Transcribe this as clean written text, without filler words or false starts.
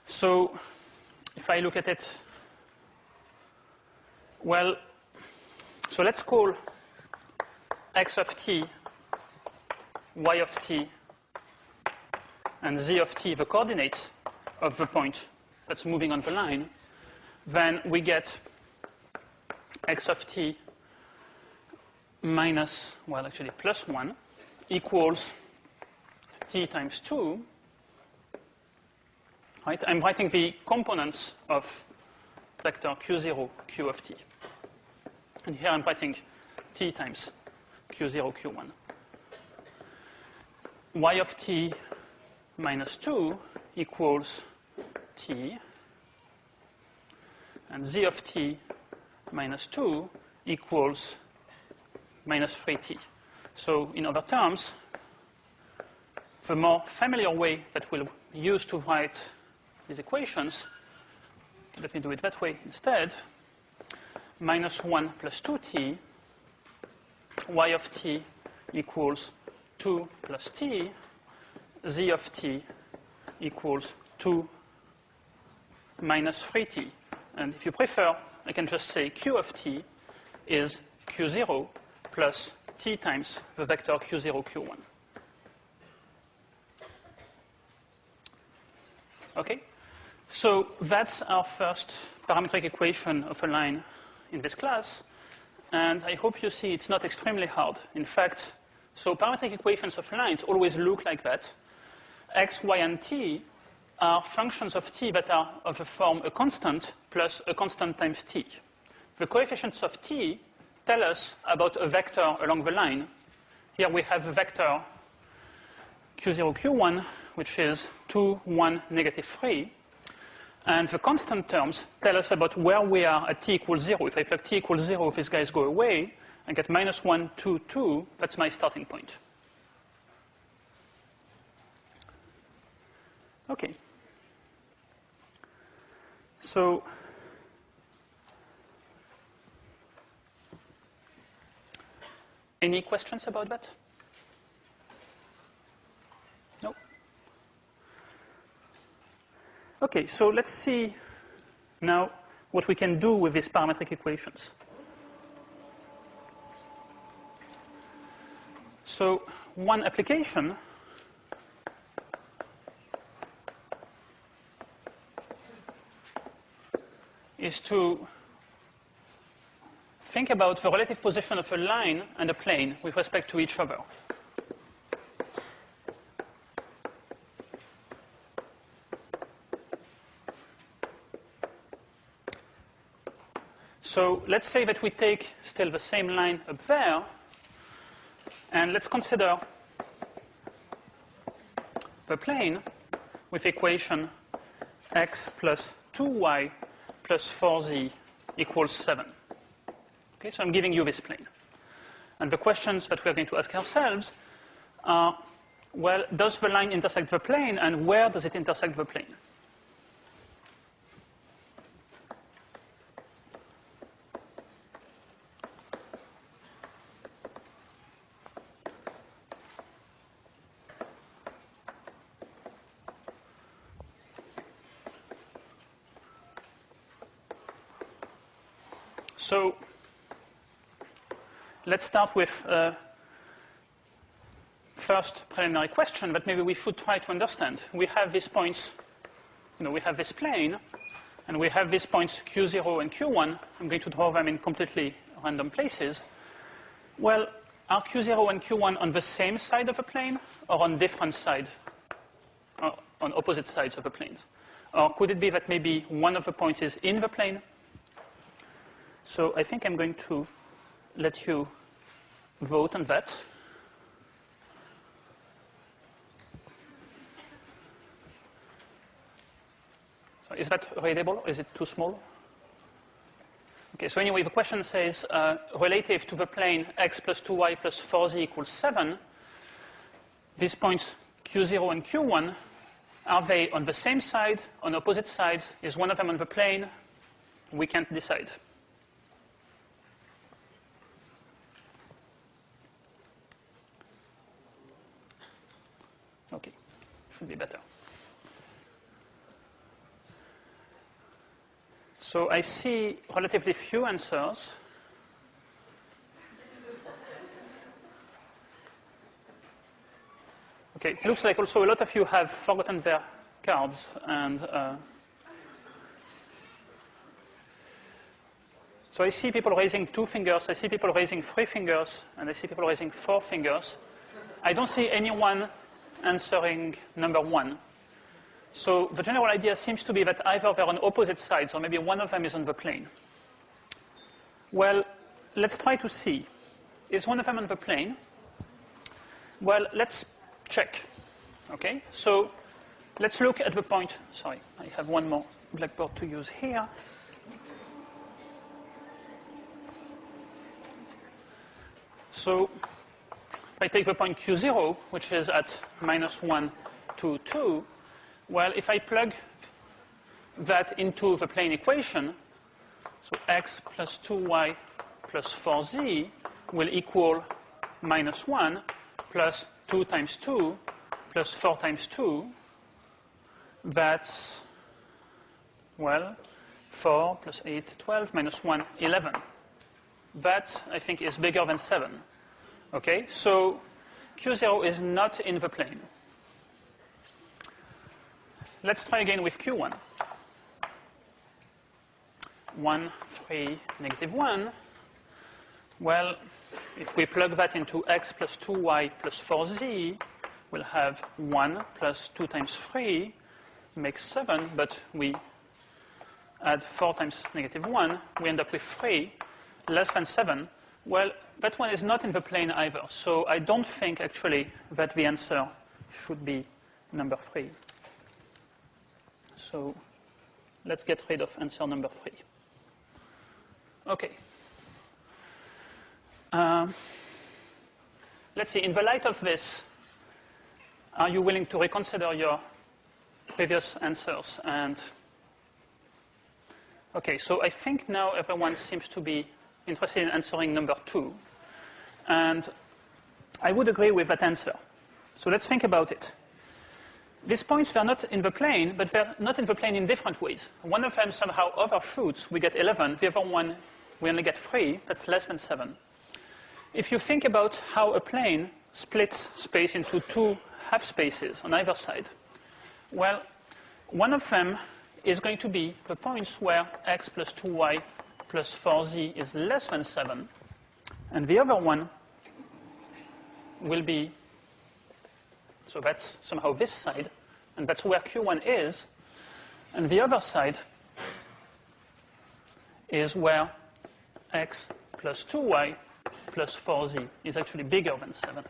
So if I look at it, well, so let's call x of t, y of t, and z of t the coordinates of the point that's moving on the line. Then we get x of t minus, well, actually plus 1 equals t times 2. Right? I'm writing the components of vector q0, q of t. And here I'm writing t times q0, q1. Y of t minus 2 equals t. And z of t minus 2 equals minus 3t. So in other terms, the more familiar way that we'll use to write these equations, let me do it that way instead, minus 1 plus 2t, y of t equals 2 plus t, z of t equals 2 minus 3t. And if you prefer, I can just say q of t is q0 plus t times the vector q0, q1. Okay? So that's our first parametric equation of a line in this class. And I hope you see it's not extremely hard. In fact, so parametric equations of lines always look like that. X, y, and t are functions of t that are of the form a constant plus a constant times t. The coefficients of t tell us about a vector along the line. Here we have a vector q0, q1, which is 2, 1, negative 3. And the constant terms tell us about where we are at t equals 0. If I plug t equals 0, these guys go away, and get minus 1, 2, 2, that's my starting point. Okay. So any questions about that? No? Okay, so let's see now what we can do with these parametric equations. So one application is to think about the relative position of a line and a plane with respect to each other. So let's say that we take still the same line up there, and let's consider the plane with equation x plus 2y plus 4z equals 7. Okay, so I'm giving you this plane. And the questions that we're going to ask ourselves are, well, does the line intersect the plane, and where does it intersect the plane? So let's start with first preliminary question that maybe we should try to understand. We have these points, we have this plane, and we have these points q0 and q1. I'm going to draw them in completely random places. Well, are q0 and q1 on the same side of the plane or on different sides, on opposite sides of the planes? Or could it be that maybe one of the points is in the plane? So I think I'm going to let you vote on that. So is that readable, or is it too small? Okay, so anyway, the question says, relative to the plane x plus 2y plus 4z equals 7, these points q0 and q1, are they on the same side, on opposite sides? Is one of them on the plane? We can't decide. Okay, should be better. So I see relatively few answers. Okay, it looks like also a lot of you have forgotten their cards, and so I see people raising 2 fingers, I see people raising 3 fingers, and I see people raising 4 fingers. I don't see anyone answering number 1. So the general idea seems to be that either they're on opposite sides or maybe one of them is on the plane. Well, let's try to see. Is one of them on the plane? Well, let's check. Okay, so let's look at the point. Sorry, I have one more blackboard to use here. So if I take the point Q0, which is at -1, 2, 2, well, if I plug that into the plane equation, so x plus 2y plus 4z will equal -1 plus 2 times 2 plus 4 times 2. That's, well, 4 plus 8, 12, minus 1, 11. That, I think, is bigger than 7. Okay, so Q0 is not in the plane. Let's try again with Q1. 1, 3, negative 1. Well, if we plug that into x plus 2y plus 4z, we'll have 1 plus 2 times 3 makes 7, but we add 4 times negative 1, we end up with 3, less than 7. Well, that one is not in the plane either, so I don't think actually that the answer should be number 3. So let's get rid of answer number 3. Okay. Let's see, in the light of this, are you willing to reconsider your previous answers? And okay, so I think now everyone seems to be interested in answering number 2. And I would agree with that answer. So let's think about it. These points, they're not in the plane, but they're not in the plane in different ways. One of them somehow overshoots, we get 11. The other one, we only get 3. That's less than 7. If you think about how a plane splits space into 2 half spaces on either side, well, one of them is going to be the points where x plus 2y plus 4z is less than 7. And the other one will be, so that's somehow this side, and that's where Q1 is. And the other side is where x plus 2y plus 4z is actually bigger than 7.